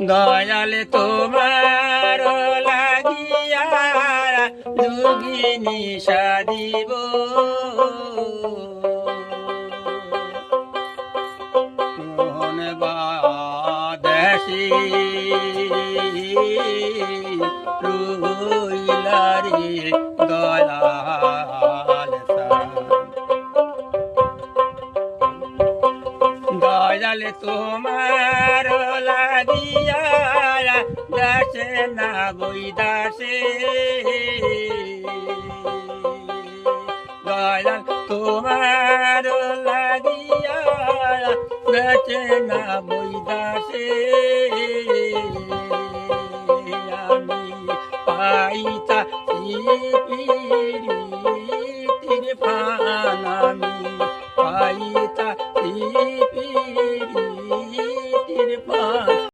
দয়াল তোমার লাগিয়া যোগিনী সাদিব কোন বাদেশি রইলারে দয়াল দয়াল তোমার লাগিয়া দাসে না বই দাসে দয়াল তোমার লাগিয়া দাসে না বই দাসে আমি পাইতা